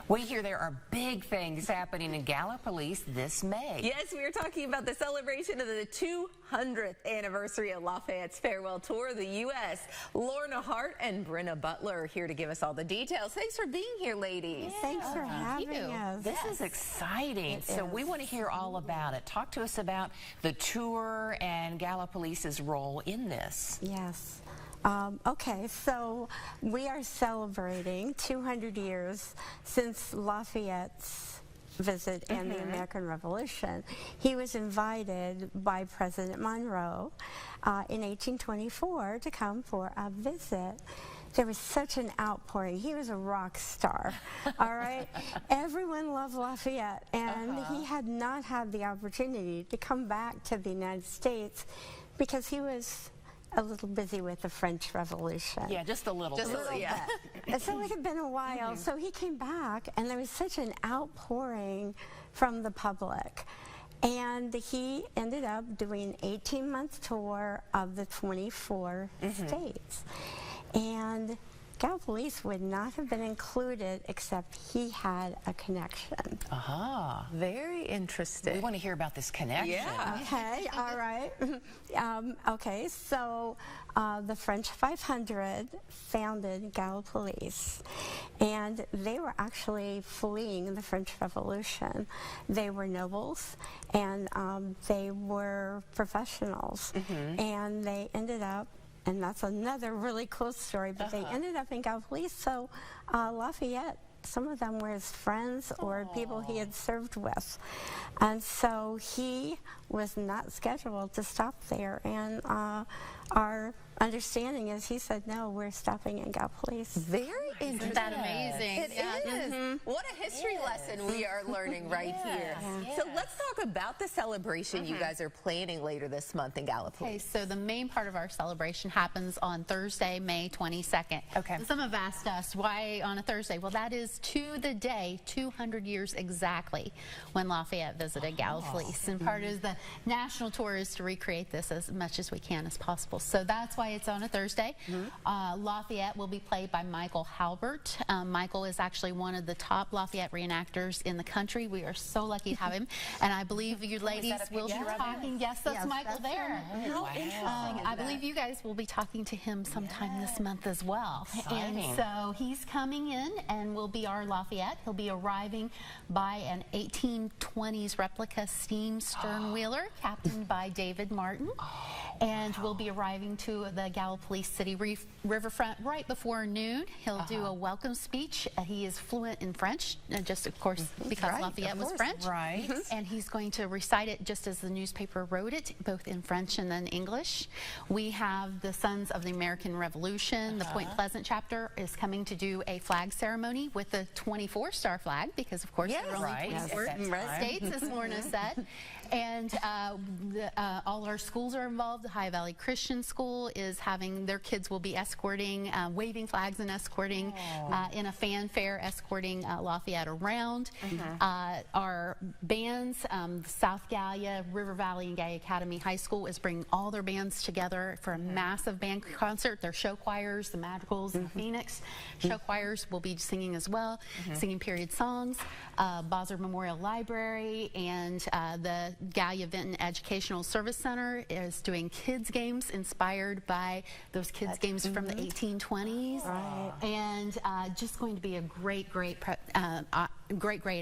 We hear there are big things happening in Gallipolis this May. Yes, we are talking about the celebration of the 200th anniversary of Lafayette's farewell tour of the U.S. Lorna Hart and Brenna Butler are here to give us all the details. Thanks for being here, ladies. Yeah. Thanks for having us. This is exciting. We want to hear all about it. Talk to us about the tour and Gallipolis' role in this. Yes. Okay, so we are celebrating 200 years since Lafayette's visit and the American Revolution. He was invited by President Monroe in 1824 to come for a visit. There was such an outpouring. He was a rock star, all right? Everyone loved Lafayette, and he had not had the opportunity to come back to the United States because he was a little busy with the French Revolution. Yeah, just a little bit. So it had been a while. So he came back, and there was such an outpouring from the public. And he ended up doing an 18-month tour of the 24 states. And Gallipolis would not have been included except he had a connection. Very interesting. We want to hear about this connection. Yeah. Okay, all right. Okay, so the French 500 founded Gallipolis, and they were actually fleeing the French Revolution. They were nobles, and they were professionals, and they ended up, and that's another really close story, but they ended up in Gallipolis. So Lafayette, some of them were his friends or people he had served with. And so he was not scheduled to stop there. And our understanding is he said, no, we're stopping in Gallipolis. Very interesting. Isn't that amazing? It is. What a history lesson we are learning right here. So let's talk about the celebration you guys are planning later this month in Gallipolis. Okay, so the main part of our celebration happens on Thursday, May 22nd. Okay. And some have asked us, why on a Thursday? Well, that is to the day, 200 years exactly, when Lafayette visited Gallipolis. And part of the national tour is to recreate this as much as we can as possible. So that's why it's on a Thursday. Lafayette will be played by Michael Halbert. Michael is actually one of the top Lafayette reenactors in the country. We are so lucky to have him. And I believe you ladies will be talking. Yes, that's Michael there. How interesting I believe you guys will be talking to him sometime this month as well. And so he's coming in and will be our Lafayette. He'll be arriving by an 1820s replica steam sternwheeler captained by David Martin. And we'll be arriving to the Gallipolis City riverfront right before noon. He'll do a welcome speech. He is fluent in French, just of course because Lafayette was French. And he's going to recite it just as the newspaper wrote it, both in French and then English. We have the Sons of the American Revolution. The Point Pleasant chapter is coming to do a flag ceremony with the 24-star flag because, of course, there are only 24 states, as Lorna said. And all our schools are involved. The High Valley Christian School is having, their kids will be escorting, waving flags and escorting in a fanfare, escorting Lafayette around. Our bands, South Gallia, River Valley, and Gallia Academy High School is bringing all their bands together for a massive band concert. Their show choirs, the Madrigals and the Phoenix show choirs will be singing as well, singing period songs. Bozzer Memorial Library and the Gallia Vinton Educational Service Center is doing kids games inspired by those kids games from the 1820s. And just going to be a great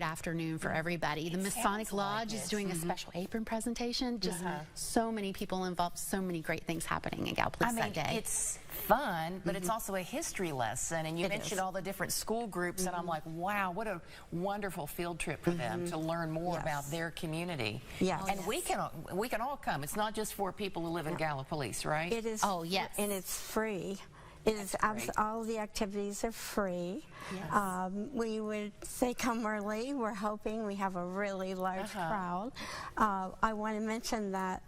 afternoon for everybody. The Masonic Lodge is doing a special apron presentation. Just so many people involved, so many great things happening in Gallipolis that day. It's fun, but it's also a history lesson. And you mentioned all the different school groups, and I'm like, wow, what a wonderful field trip for them to learn more about their community. And we can all come. It's not just for people who live in Gallipolis, right? It is. Oh, yes. And it's free. It is all the activities are free. We would say come early. We're hoping we have a really large crowd. I want to mention that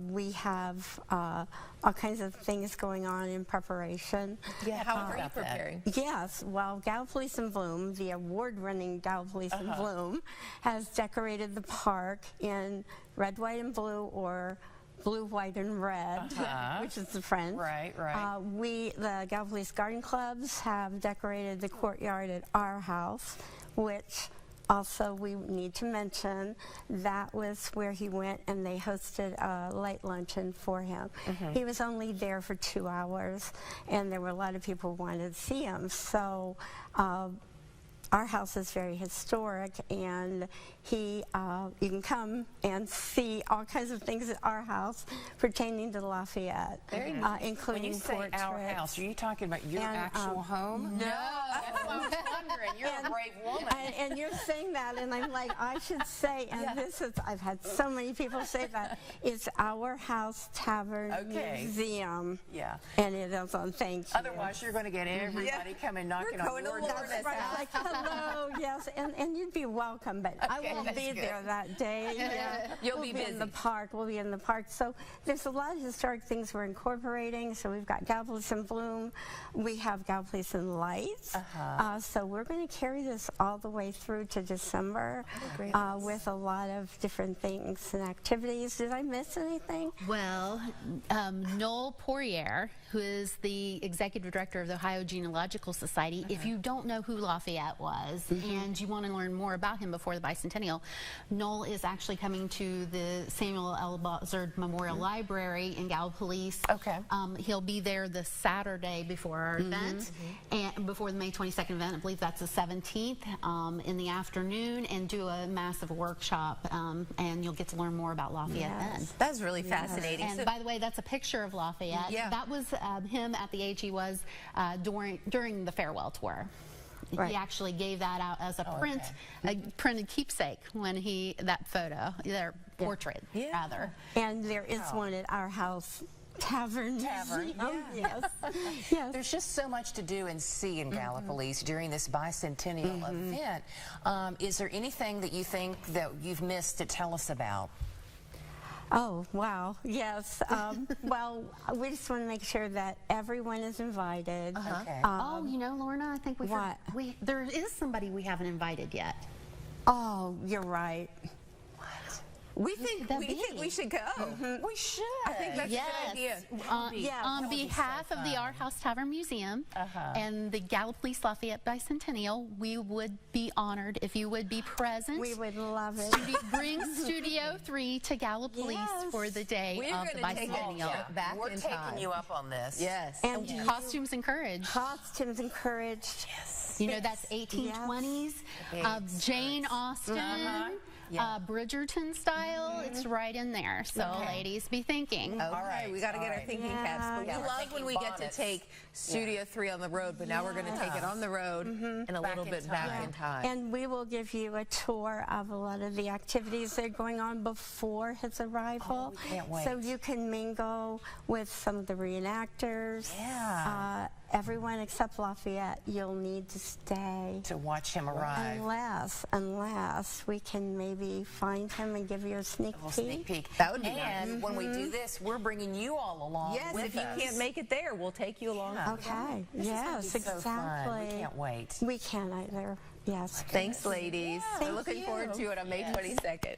we have all kinds of things going on in preparation. How are you preparing? Yes, well, Gallipolis in Bloom, the award-winning Gallipolis in Bloom, has decorated the park in red, white, and blue, or blue, white, and red, which is the French. The Gallipolis Garden Clubs have decorated the courtyard at our house. which also we need to mention that was where he went and they hosted a late luncheon for him. He was only there for 2 hours and there were a lot of people who wanted to see him. So our house is very historic, and you can come and see all kinds of things at our house pertaining to Lafayette, including when you say portraits. Our house, are you talking about your actual home? No, that's what I was wondering. You're a brave woman. And you're saying that, and I'm like, I should say, and this is, I've had so many people say that, it's Our House Tavern Museum. Yeah. And it is on, thank you. Otherwise, you're going to get everybody coming knocking on your door. Like, hello, yes, and you'd be welcome, but I won't be there that day. You'll be busy. In the park. We'll be in the park. So there's a lot of historic things we're incorporating. So we've got Gallipolis in bloom. We have Gallipolis in lights. So we're going to carry this all the way through to December with a lot of different things and activities. Did I miss anything? Well, Noel Poirier, who is the executive director of the Ohio Genealogical Society, if you don't know who Lafayette was and you want to learn more about him before the Bicentennial, Noel is actually coming to the Samuel L. Buzzard Memorial Library in Gallipolis. He'll be there the Saturday before our event, and before the May 22nd event. I believe that's the 17th in the afternoon, and do a massive workshop, and you'll get to learn more about Lafayette then. That's really fascinating. And by the way, that's a picture of Lafayette. That was him at the age he was during the farewell tour. He actually gave that out as a a printed keepsake when that photo, their portrait, rather. And there is one at Our House Tavern. Yes. There's just so much to do and see in Gallipolis during this bicentennial event. Is there anything that you think that you've missed to tell us about? Oh, wow. Yes. Well, we just want to make sure that everyone is invited. Oh, you know, Lorna, I think there is somebody we haven't invited yet. Oh, you're right. We think we should go. We should. I think that's a good idea. On behalf of the Our House Tavern Museum and the Gallipolis Lafayette Bicentennial, we would be honored if you would be present. We would love it. Bring Studio 3 to Gallipolis for the day of the Bicentennial. We're taking you up on this. Yes. And costumes encouraged. Costumes encouraged. Yes. You know, that's 1820s. Jane Austen. Bridgerton style, it's right in there. So, ladies, be thinking. All right, we got to get our thinking caps. But we love when we get to take Studio 3 on the road, but now we're going to take it on the road and a little bit back in time. And we will give you a tour of a lot of the activities that are going on before his arrival. We can't wait. So you can mingle with some of the reenactors. Everyone except Lafayette, you'll need to stay to watch him arrive. Unless we can maybe find him and give you a sneak peek. That would be nice. And when we do this, we're bringing you all along with us. If you can't make it there, we'll take you along. Okay. Yes, exactly. So fun. We can't wait. We can't either. Yes. Thanks, ladies. We're looking forward to it on May 22nd.